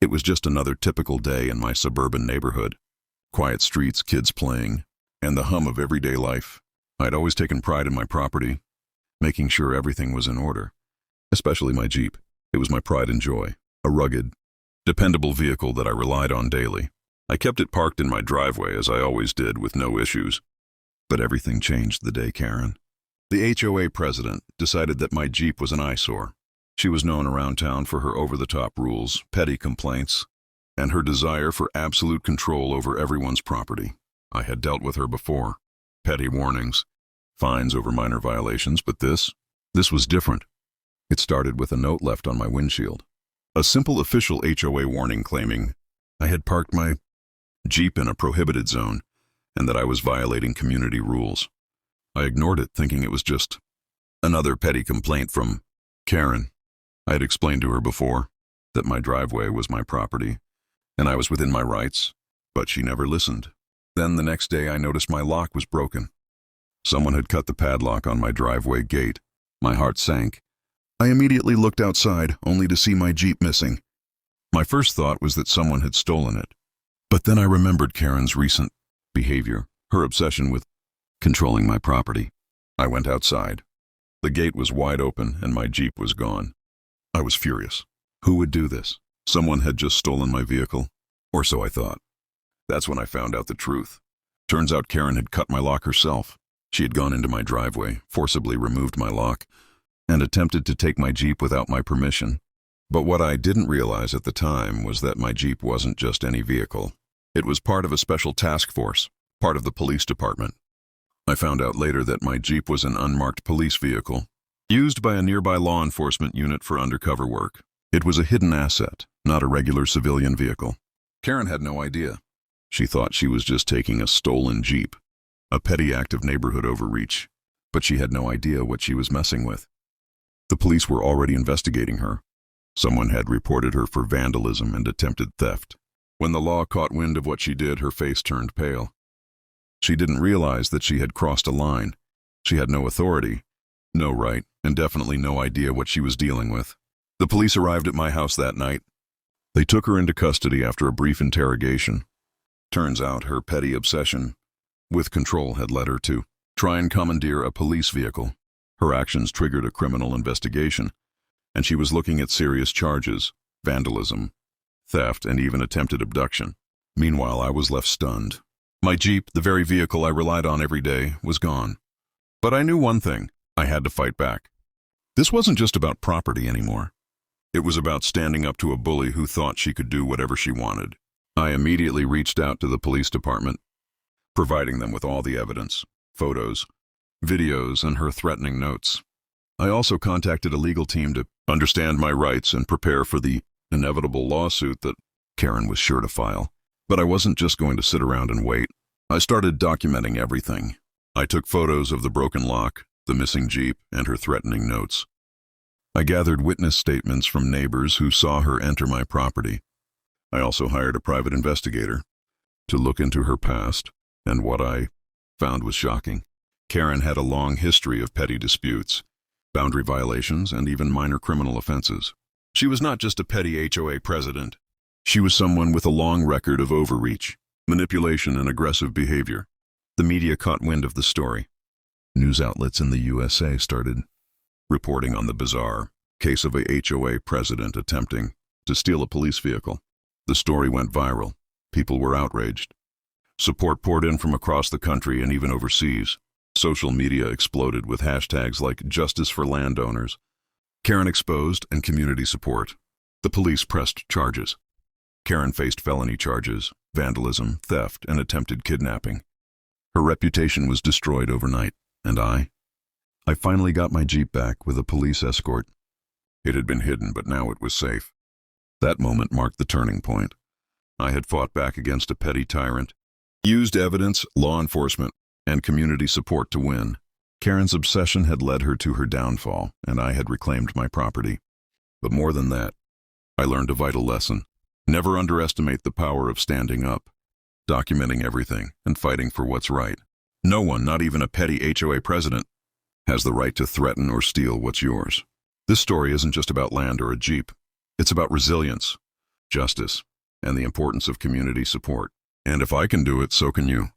It was just another typical day in my suburban neighborhood. Quiet streets, kids playing, and the hum of everyday life. I'd always taken pride in my property, making sure everything was in order. Especially my Jeep. It was my pride and joy. A rugged, dependable vehicle that I relied on daily. I kept it parked in my driveway as I always did with no issues. But everything changed the day Karen, the HOA president, decided that my Jeep was an eyesore. She was known around town for her over-the-top rules, petty complaints, and her desire for absolute control over everyone's property. I had dealt with her before. Petty warnings, fines over minor violations, but this was different. It started with a note left on my windshield. A simple official HOA warning claiming I had parked my Jeep in a prohibited zone and that I was violating community rules. I ignored it, thinking it was just another petty complaint from Karen. I had explained to her before that my driveway was my property and I was within my rights, but she never listened. Then the next day I noticed my lock was broken. Someone had cut the padlock on my driveway gate. My heart sank. I immediately looked outside, only to see my Jeep missing. My first thought was that someone had stolen it. But then I remembered Karen's recent behavior, her obsession with controlling my property. I went outside. The gate was wide open and my Jeep was gone. I was furious. Who would do this? Someone had just stolen my vehicle, or so I thought. That's when I found out the truth. Turns out Karen had cut my lock herself. She had gone into my driveway, forcibly removed my lock, and attempted to take my Jeep without my permission. But what I didn't realize at the time was that my Jeep wasn't just any vehicle. It was part of a special task force, part of the police department. I found out later that my Jeep was an unmarked police vehicle, used by a nearby law enforcement unit for undercover work. It was a hidden asset, not a regular civilian vehicle. Karen had no idea. She thought she was just taking a stolen Jeep, a petty act of neighborhood overreach, but she had no idea what she was messing with. The police were already investigating her. Someone had reported her for vandalism and attempted theft. When the law caught wind of what she did, her face turned pale. She didn't realize that she had crossed a line. She had no authority, no right, and definitely no idea what she was dealing with. The police arrived at my house that night. They took her into custody after a brief interrogation. Turns out her petty obsession with control had led her to try and commandeer a police vehicle. Her actions triggered a criminal investigation, and she was looking at serious charges, vandalism, theft, and even attempted abduction. Meanwhile, I was left stunned. My Jeep, the very vehicle I relied on every day, was gone. But I knew one thing: I had to fight back. This wasn't just about property anymore. It was about standing up to a bully who thought she could do whatever she wanted. I immediately reached out to the police department, providing them with all the evidence, photos, videos, and her threatening notes. I also contacted a legal team to understand my rights and prepare for the inevitable lawsuit that Karen was sure to file. But I wasn't just going to sit around and wait. I started documenting everything. I took photos of the broken lock, the missing Jeep, and her threatening notes. I gathered witness statements from neighbors who saw her enter my property. I also hired a private investigator to look into her past, and what I found was shocking. Karen had a long history of petty disputes, boundary violations, and even minor criminal offenses. She was not just a petty HOA president. She was someone with a long record of overreach, manipulation, and aggressive behavior. The media caught wind of the story. News outlets in the USA started reporting on the bizarre case of a HOA president attempting to steal a police vehicle. The story went viral. People were outraged. Support poured in from across the country and even overseas. Social media exploded with hashtags like Justice for Landowners, Karen Exposed, and Community Support. The police pressed charges. Karen faced felony charges, vandalism, theft, and attempted kidnapping. Her reputation was destroyed overnight, and I finally got my Jeep back with a police escort. It had been hidden, but now it was safe. That moment marked the turning point. I had fought back against a petty tyrant, used evidence, law enforcement, and community support to win. Karen's obsession had led her to her downfall, and I had reclaimed my property. But more than that, I learned a vital lesson. Never underestimate the power of standing up, documenting everything, and fighting for what's right. No one, not even a petty HOA president, has the right to threaten or steal what's yours. This story isn't just about land or a Jeep. It's about resilience, justice, and the importance of community support. And if I can do it, so can you.